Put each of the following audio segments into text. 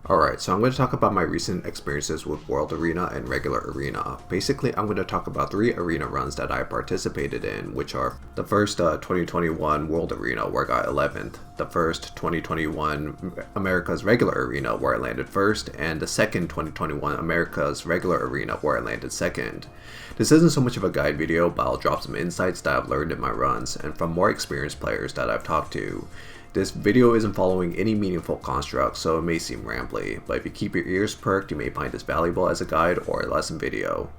Alright, so I'm going to talk about my recent experiences with World Arena and Regular Arena. Basically, I'm going to talk about 3 arena runs that I participated in, which are the first 2021 World Arena where I got 11th, the first 2021 America's Regular Arena where I landed 1st, and the second 2021 America's Regular Arena where I landed 2nd. This isn't so much of a guide video, but I'll drop some insights that I've learned in my runs and from more experienced players that I've talked to. This video isn't following any meaningful construct, so it may seem rambly, but if you keep your ears perked, you may find this valuable as a guide or a lesson video.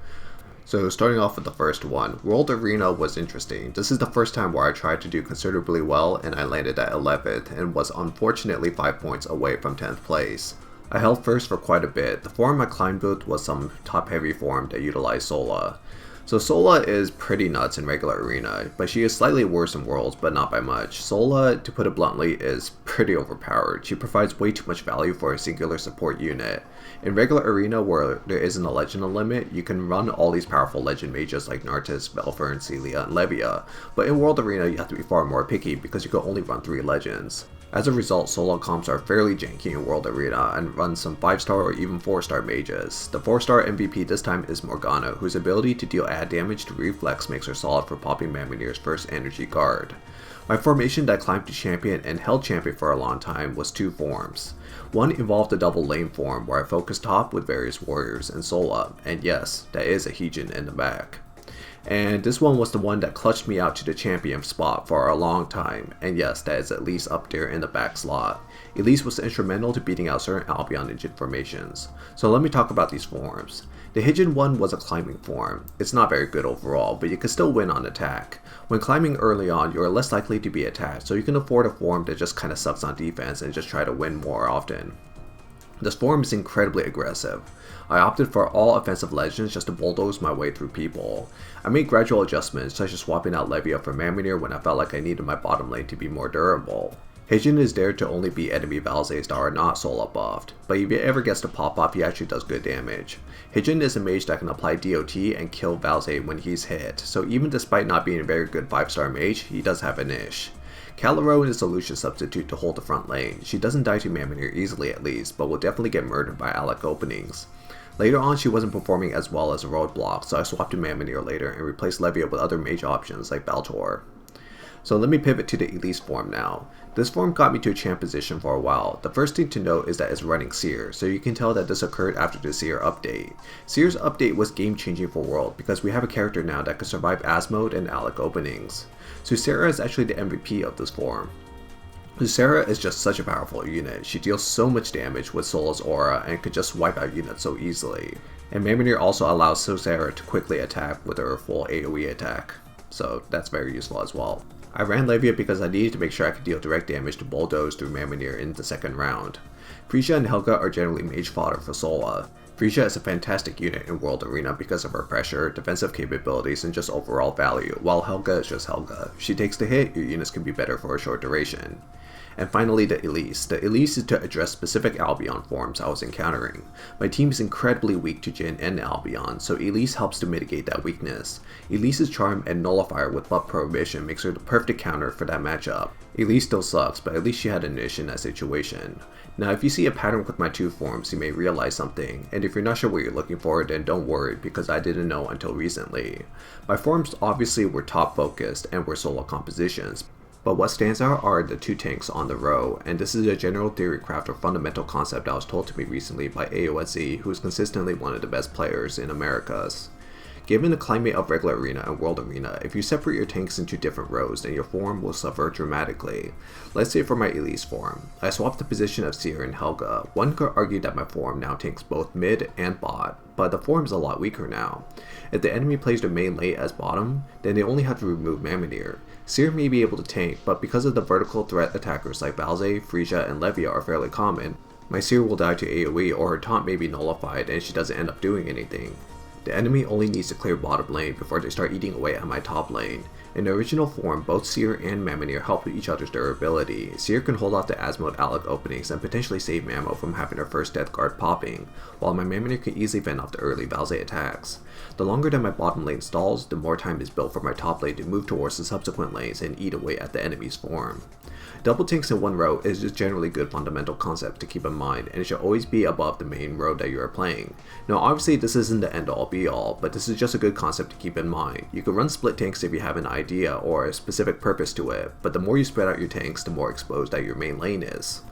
So starting off with the first one, World Arena was interesting. This is the first time where I tried to do considerably well and I landed at 11th and was unfortunately 5 points away from 10th place. I held first for quite a bit. The form I climbed with was some top heavy form that utilized Sola. So Sola is pretty nuts in Regular Arena, but she is slightly worse in Worlds, but not by much. Sola, to put it bluntly, is pretty overpowered. She provides way too much value for a singular support unit. In Regular Arena, where there isn't a Legend limit, you can run all these powerful Legend mages like Nartis, Belfern, Celia, and Levia, but in World Arena you have to be far more picky because you can only run 3 Legends. As a result, solo comps are fairly janky in World Arena and run some 5-star or even 4-star mages. The 4-star MVP this time is Morgana, whose ability to deal add damage to reflex makes her solid for popping Mamonir's first energy guard. My formation that I climbed to champion and held champion for a long time was 2 forms. One involved a double lane form where I focused top with various warriors and Sola, and yes, that is a Heejin in the back. And this one was the one that clutched me out to the champion spot for a long time, and yes, that is at least up there in the back slot. Elise was instrumental to beating out certain Albion Ninja formations. So let me talk about these forms. The Heejin one was a climbing form. It's not very good overall, but you can still win on attack. When climbing early on, you are less likely to be attacked, so you can afford a form that just kinda sucks on defense and just try to win more often. This form is incredibly aggressive. I opted for all offensive legends just to bulldoze my way through people. I made gradual adjustments such as swapping out Levia for Mamonir when I felt like I needed my bottom lane to be more durable. Heijin is there to only beat enemy Valzes that are not Sola buffed, but if he ever gets to pop off he actually does good damage. Heijin is a mage that can apply DOT and kill Valze when he's hit, so even despite not being a very good 5-star mage, he does have a niche. Calero is a Lucian substitute to hold the front lane. She doesn't die to Mamonir easily at least, but will definitely get murdered by Alec openings. Later on she wasn't performing as well as a roadblock, so I swapped to Mamonir later and replaced Levia with other mage options like Baltor. So let me pivot to the Elise form now. This form got me to a champ position for a while. The first thing to note is that it's running Seer, so you can tell that this occurred after the Seer update. Seer's update was game changing for World because we have a character now that can survive Asmode and Alec openings. Susera is actually the MVP of this form. Susera is just such a powerful unit. She deals so much damage with Sola's aura and could just wipe out units so easily. And Mamonir also allows Susera to quickly attack with her full AoE attack, so that's very useful as well. I ran Levia because I needed to make sure I could deal direct damage to bulldoze through Mamonir in the second round. Frisia and Helga are generally mage fodder for Sola. Frisia is a fantastic unit in World Arena because of her pressure, defensive capabilities, and just overall value, while Helga is just Helga. If she takes the hit, your units can be better for a short duration. And finally, the Elise. The Elise is to address specific Albion forms I was encountering. My team is incredibly weak to Jhin and Albion, so Elise helps to mitigate that weakness. Elise's charm and nullifier with buff prohibition makes her the perfect counter for that matchup. Elise still sucks, but at least she had a niche in that situation. Now if you see a pattern with my 2 forms, you may realize something, and if you're not sure what you're looking for, then don't worry because I didn't know until recently. My forms obviously were top focused and were solo compositions, but what stands out are the 2 tanks on the row, and this is a general theory craft or fundamental concept that was told to me recently by AOSZ, who is consistently one of the best players in Americas. Given the climate of Regular Arena and World Arena, if you separate your tanks into different rows, then your form will suffer dramatically. Let's say for my Elise form, I swapped the position of Seer and Helga. One could argue that my form now tanks both mid and bot, but the form is a lot weaker now. If the enemy plays their main lane as bottom, then they only have to remove Mamonir. Seer may be able to tank, but because of the vertical threat attackers like Valze, Frisia, and Levia are fairly common, my Seer will die to AoE or her taunt may be nullified and she doesn't end up doing anything. The enemy only needs to clear bottom lane before they start eating away at my top lane. In the original form, both Seer and Mamonir help with each other's durability. Seer can hold off the Asmode Alec openings and potentially save Mamo from having her first death guard popping, while my Mamonir can easily fend off the early Valze attacks. The longer that my bottom lane stalls, the more time is built for my top lane to move towards the subsequent lanes and eat away at the enemy's form. Double tanks in one row is just generally good fundamental concept to keep in mind, and it should always be above the main row that you are playing. Now obviously this isn't the end all be all, but this is just a good concept to keep in mind. You can run split tanks if you have an idea or a specific purpose to it, but the more you spread out your tanks, the more exposed that your main lane is.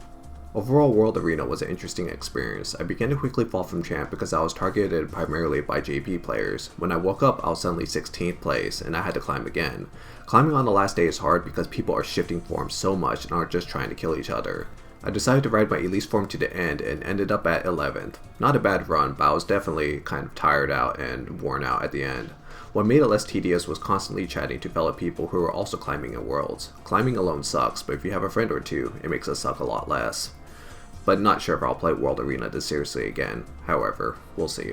Overall, World Arena was an interesting experience. I began to quickly fall from champ because I was targeted primarily by JP players. When I woke up, I was suddenly 16th place, and I had to climb again. Climbing on the last day is hard because people are shifting forms so much and aren't just trying to kill each other. I decided to ride my Elise form to the end and ended up at 11th. Not a bad run, but I was definitely kind of tired out and worn out at the end. What made it less tedious was constantly chatting to fellow people who were also climbing in Worlds. Climbing alone sucks, but if you have a friend or two, it makes it suck a lot less. But not sure if I'll play World Arena this seriously again. However, we'll see.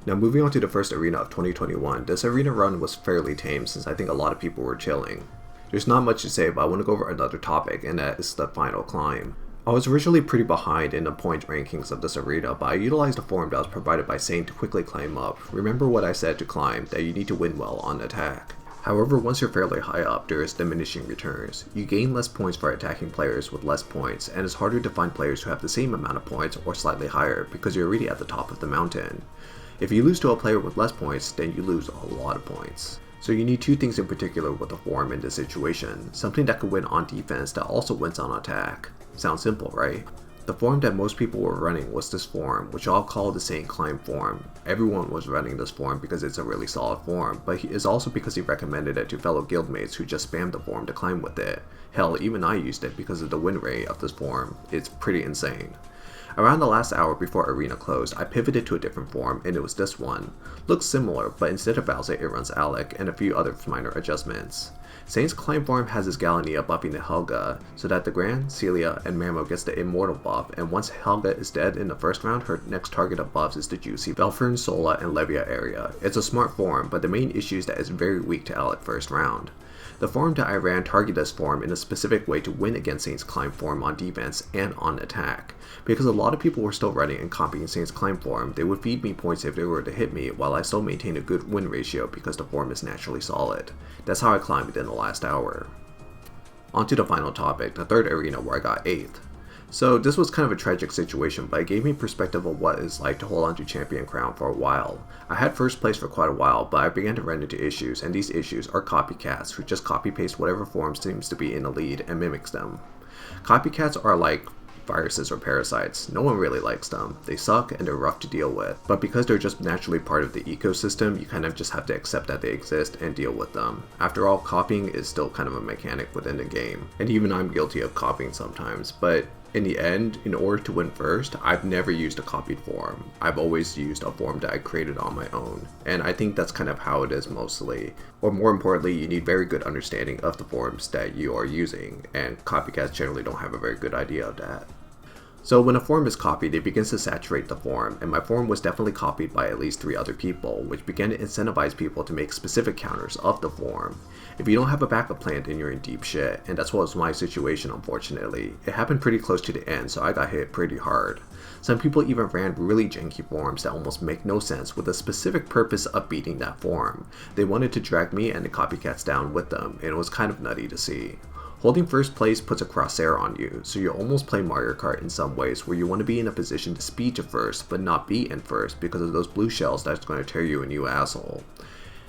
Now moving on to the first arena of 2021, this arena run was fairly tame since I think a lot of people were chilling. There's not much to say, but I want to go over another topic, and that is the final climb. I was originally pretty behind in the point rankings of this arena, but I utilized a form that was provided by Saint to quickly climb up. Remember what I said to climb, that you need to win well on attack. However, once you're fairly high up, there is diminishing returns. You gain less points for attacking players with less points, and it's harder to find players who have the same amount of points or slightly higher because you're already at the top of the mountain. If you lose to a player with less points, then you lose a lot of points. So you need two things in particular with a form in this situation, something that could win on defense that also wins on attack. Sounds simple, right? The form that most people were running was this form, which I'll call the Saint Climb form. Everyone was running this form because it's a really solid form, but it's also because he recommended it to fellow guildmates who just spammed the form to climb with it. Hell, even I used it because of the win rate of this form. It's pretty insane. Around the last hour before arena closed, I pivoted to a different form, and it was this one. Looks similar, but instead of Bowser it runs Alec and a few other minor adjustments. Saint's Climb form has his Galania buffing the Helga, so that the Gran, Celia, and Mamo gets the Immortal buff, and once Helga is dead in the first round, her next target of buffs is the juicy Belfern, Sola, and Levia area. It's a smart form, but the main issue is that it's very weak to Alec first round. The form that I ran targeted this form in a specific way to win against Saint's Climb form on defense and on attack. Because a lot of people were still running and copying Saint's Climb form, they would feed me points if they were to hit me while I still maintain a good win ratio because the form is naturally solid. That's how I climbed in the last hour. On to the final topic, the third arena where I got 8th. So this was kind of a tragic situation, but it gave me perspective of what it's like to hold on to champion crown for a while. I had first place for quite a while, but I began to run into issues, and these issues are copycats who just copy paste whatever form seems to be in the lead and mimics them. Copycats are like viruses or parasites. No one really likes them. They suck and they're rough to deal with, but because they're just naturally part of the ecosystem, you kind of just have to accept that they exist and deal with them. After all, copying is still kind of a mechanic within the game, and even I'm guilty of copying sometimes, but in the end, in order to win first, I've never used a copied form. I've always used a form that I created on my own, and I think that's kind of how it is mostly. Or more importantly, you need very good understanding of the forms that you are using, and copycats generally don't have a very good idea of that. So when a form is copied, it begins to saturate the form, and my form was definitely copied by at least 3 other people, which began to incentivize people to make specific counters of the form. If you don't have a backup plan, then you're in deep shit, and that's what was my situation unfortunately. It happened pretty close to the end, so I got hit pretty hard. Some people even ran really janky forms that almost make no sense with a specific purpose of beating that form. They wanted to drag me and the copycats down with them, and it was kind of nutty to see. Holding first place puts a crosshair on you, so you almost play Mario Kart in some ways where you want to be in a position to speed to first, but not be in first because of those blue shells that's going to tear you a new asshole.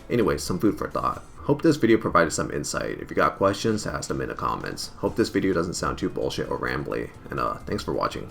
Anyway, some food for thought. Hope this video provided some insight. If you got questions, ask them in the comments. Hope this video doesn't sound too bullshit or rambly, and thanks for watching.